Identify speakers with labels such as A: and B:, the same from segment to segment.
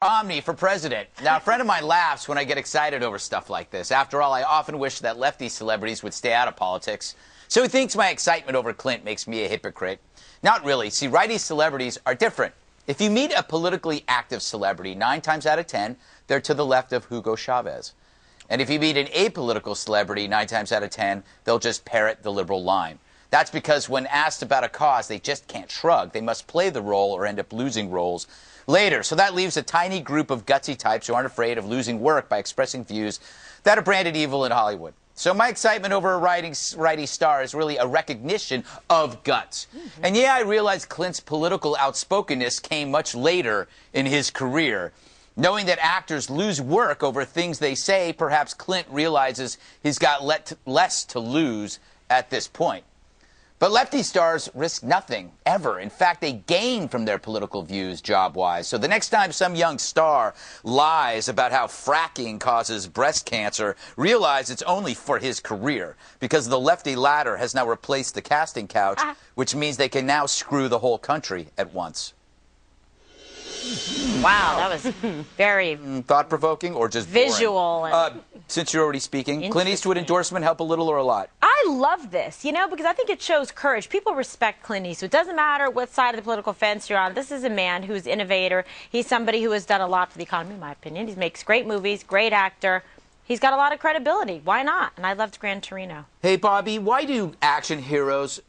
A: Romney for president. Now, a friend of mine laughs when I get excited over stuff like this. After all, I often wish that lefty celebrities would stay out of politics. So he thinks my excitement over Clint makes me a hypocrite. Not really. See, righty celebrities are different. If you meet a politically active celebrity, 9 times out of 10, they're to the left of Hugo Chavez. And if you meet an apolitical celebrity, 9 times out of 10, they'll just parrot the liberal line. That's because when asked about a cause, they just can't shrug. They must play the role or end up losing roles later. So that leaves a tiny group of gutsy types who aren't afraid of losing work by expressing views that are branded evil in Hollywood. So my excitement over a righty star is really a recognition of guts. And yeah, I realize Clint's political outspokenness came much later in his career. Knowing that actors lose work over things they say, perhaps Clint realizes he's got less to lose at this point. But lefty stars risk nothing, ever. In fact, they gain from their political views job-wise. So the next time some young star lies about how fracking causes breast cancer, realize it's only for his career, because the lefty ladder has now replaced the casting couch, which means they can now screw the whole country at once.
B: Wow, that was very
A: thought-provoking or just
B: visual.
A: Since you're already speaking, Clint Eastwood endorsement help a little or a lot?
B: I love this, you know, because I think it shows courage. People respect Clint Eastwood. It doesn't matter what side of the political fence you're on. This is a man who's an innovator. He's somebody who has done a lot for the economy, in my opinion. He makes great movies, great actor. He's got a lot of credibility. Why not? And I loved Gran Torino.
A: Hey, Bobby, why do action heroes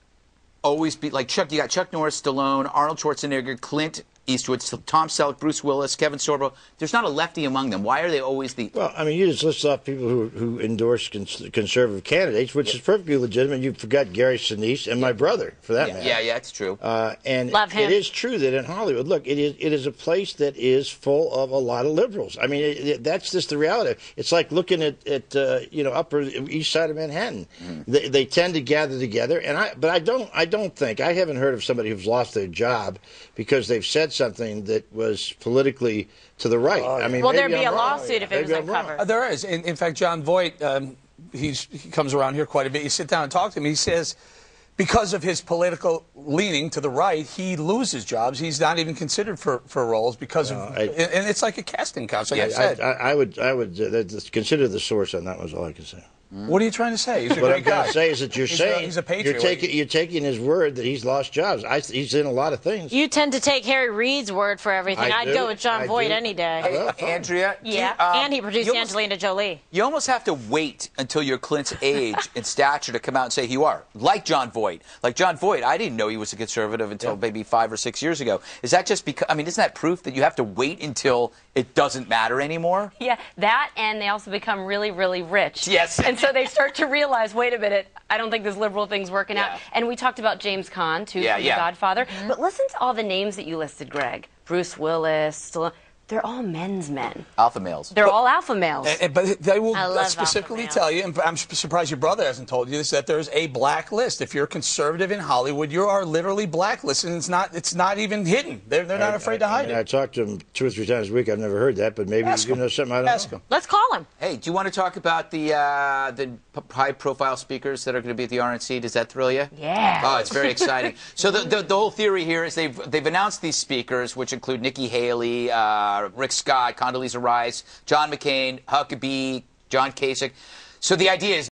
A: always be like Chuck? You got Chuck Norris, Stallone, Arnold Schwarzenegger, Clint Eastwood, Tom Selleck, Bruce Willis, Kevin Sorbo. There's not a lefty among them. Why are they always the...
C: Well, I mean, you just list off people who endorse conservative candidates, which is perfectly legitimate. You forgot Gary Sinise and my brother, for that matter.
A: Yeah, it's true.
C: And
B: love him.
C: It is true that in Hollywood, look, it is a place that is full of a lot of liberals. I mean, that's just the reality. It's like looking at Upper East Side of Manhattan. They tend to gather together, but I don't think I haven't heard of somebody who's lost their job because they've said something that was politically to the right. I mean,
B: well, there'd be a lawsuit if it was uncovered.
D: There is. In fact, John Voight, he comes around here quite a bit. You sit down and talk to him. He says because of his political leaning to the right, he loses jobs. He's not even considered for roles because of, and it's like a casting couch. Like I said,
C: I would consider the source on that. Was all I can say.
D: What are you trying to say? He's a
C: what
D: great
C: I'm going
D: guy.
C: to say is that
D: He's a patriot.
C: You're taking his word that he's lost jobs. He's in a lot of things.
B: You tend to take Harry Reid's word for everything. I'd go with John Voight any day.
A: Hey, Andrea.
B: Yeah, and he produced Angelina Jolie.
A: You almost have to wait until you're Clint's age and stature to come out and say you are. Like John Voight. Like John Voight, I didn't know he was a conservative until maybe 5 or 6 years ago. Is that just because, I mean, isn't that proof that you have to wait until it doesn't matter anymore?
E: Yeah, that, and they also become really, really rich.
A: Yes.
E: And so they start to realize, wait a minute, I don't think this liberal thing's working out. And we talked about James Caan, too, from The Godfather. But listen to all the names that you listed, Greg. Bruce Willis, Stallone. They're all men's men.
A: Alpha males.
E: They're all alpha males.
D: But they will
B: love
D: specifically tell you, and I'm surprised your brother hasn't told you this, that there's a blacklist. If you're conservative in Hollywood, you are literally blacklisted, and it's not even hidden. They're not afraid to hide it.
C: I talked to him 2 or 3 times a week. I've never heard that, but maybe you know something I don't know.
D: Ask him.
B: Let's call him.
A: Hey, do you want to talk about the high-profile speakers that are going to be at the RNC? Does that thrill you?
B: Yeah.
A: Oh, it's very exciting. So the whole theory here is they've announced these speakers, which include Nikki Haley, Rick Scott, Condoleezza Rice, John McCain, Huckabee, John Kasich. So the idea is